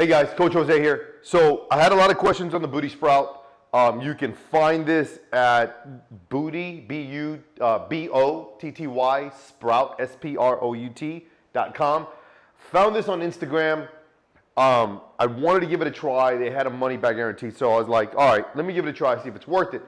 Hey guys, Coach Jose here. So I had a lot of questions on the Booty Sprout. You can find this at Booty, B-U-B-O-T-T-Y, Sprout, S-P-R-O-U-T.com. Found this on Instagram. I wanted to give it a try. They had a money back guarantee, so I was like, all right, let me give it a try, see if it's worth it.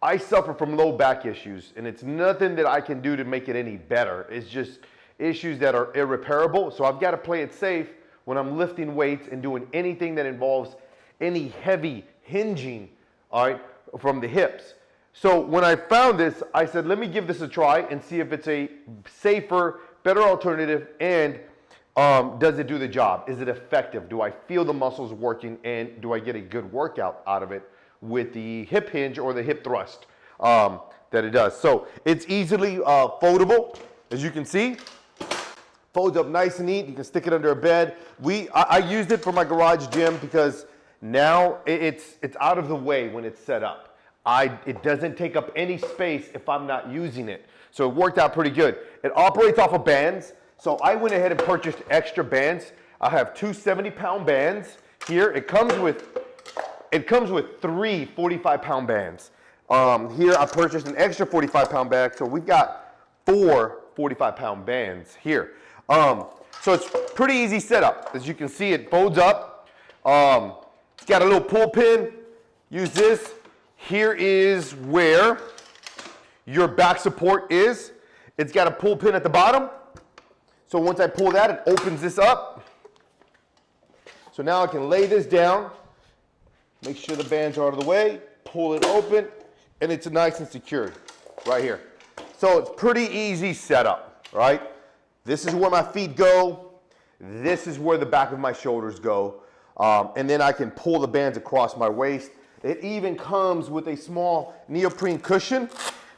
I suffer from low back issues, and it's nothing that I can do to make it any better. It's just issues that are irreparable, so I've got to play it safe when I'm lifting weights and doing anything that involves any heavy hinging, all right, from the hips. So when I found this, I said, let me give this a try and see if it's a safer, better alternative, and does it do the job? Is it effective? Do I feel the muscles working, and do I get a good workout out of it with the hip hinge or the hip thrust that it does? So it's easily foldable, as you can see. Folds up nice and neat. You can stick it under a bed. I used it for my garage gym because now it's out of the way when it's set up. It doesn't take up any space if I'm not using it. So it worked out pretty good. It operates off of bands. So I went ahead and purchased extra bands. I have two 70-pound bands here. It comes with 3 45-pound bands. Here I purchased an extra 45-pound bag. So we've got 4 45-pound bands here. So it's pretty easy setup. As you can see, it folds up. It's got a little pull pin. Use this. Here is where your back support is. It's got a pull pin at the bottom. So once I pull that, it opens this up. So now I can lay this down. Make sure the bands are out of the way. Pull it open, and it's nice and secured right here. So it's pretty easy setup, right? This is where my feet go. This is where the back of my shoulders go. And then I can pull the bands across my waist. It even comes with a small neoprene cushion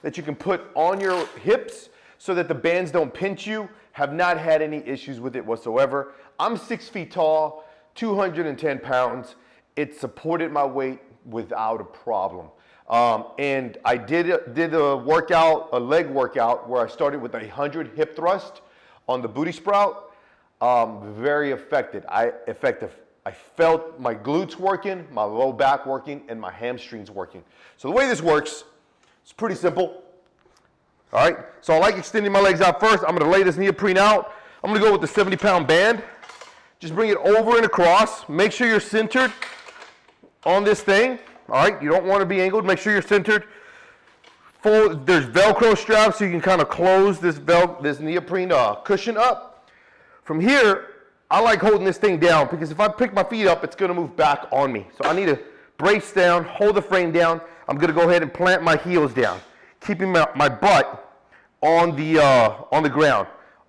that you can put on your hips so that the bands don't pinch you. Have not had any issues with it whatsoever. I'm 6 feet tall, 210 pounds. It supported my weight without a problem. And I did a workout, a leg workout, where I started with 100 hip thrust on the Booty Sprout. Very effective. I felt my glutes working, my low back working, and my hamstrings working. So the way this works, it's pretty simple. All right, so I like extending my legs out first. I'm gonna lay this neoprene out. I'm gonna go with the 70-pound band. Just bring it over and across. Make sure you're centered on this thing. All right, you don't wanna be angled. Make sure you're centered. There's Velcro straps, so you can kind of close this neoprene cushion up. From here, I like holding this thing down because if I pick my feet up, it's gonna move back on me. So I need to brace down, hold the frame down. I'm gonna go ahead and plant my heels down, keeping my butt on the ground.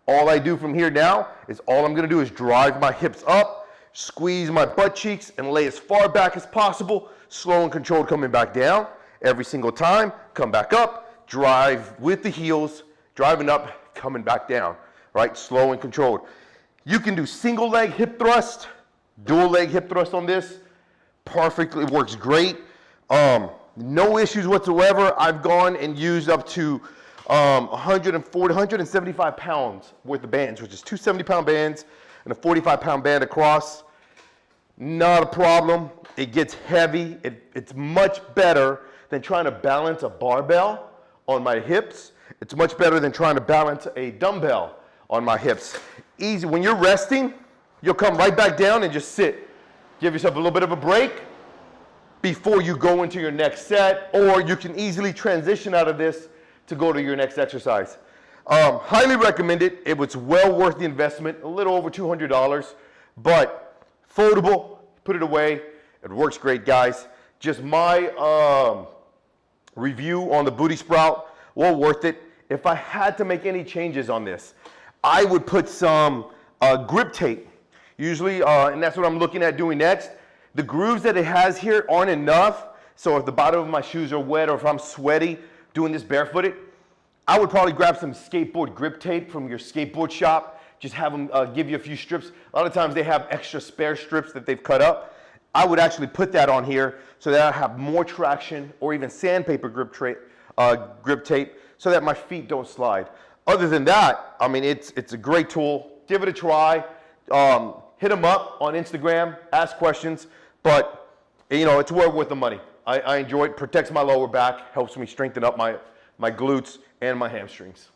All I do from here now is all I'm gonna do is drive my hips up, squeeze my butt cheeks, and lay as far back as possible, slow and controlled coming back down. Every single time, come back up, drive with the heels, driving up, coming back down, right? Slow and controlled. You can do single leg hip thrust, dual leg hip thrust on this. Perfectly, it works great. No issues whatsoever. I've gone and used up to 140, 175 pounds worth of bands, which is two 70-pound bands and a 45-pound band across. Not a problem. It gets heavy. It's much better than trying to balance a barbell on my hips. It's much better than trying to balance a dumbbell on my hips. Easy. When you're resting, you'll come right back down and just sit. Give yourself a little bit of a break before you go into your next set, or you can easily transition out of this to go to your next exercise. Highly recommend it. It was well worth the investment, a little over $200, but foldable, put it away. It works great, guys. Just my review on the Booty Sprout, well worth it. If I had to make any changes on this, I would put some grip tape, usually, and that's what I'm looking at doing next. The grooves that it has here aren't enough, so if the bottom of my shoes are wet or if I'm sweaty doing this barefooted, I would probably grab some skateboard grip tape from your skateboard shop, just have them give you a few strips. A lot of times they have extra spare strips that they've cut up. I would actually put that on here so that I have more traction, or even sandpaper grip tape so that my feet don't slide. Other than that, I mean, it's a great tool. Give it a try. hit them up on Instagram, ask questions, but it's well worth the money. I enjoy it, protects my lower back, helps me strengthen up my glutes and my hamstrings.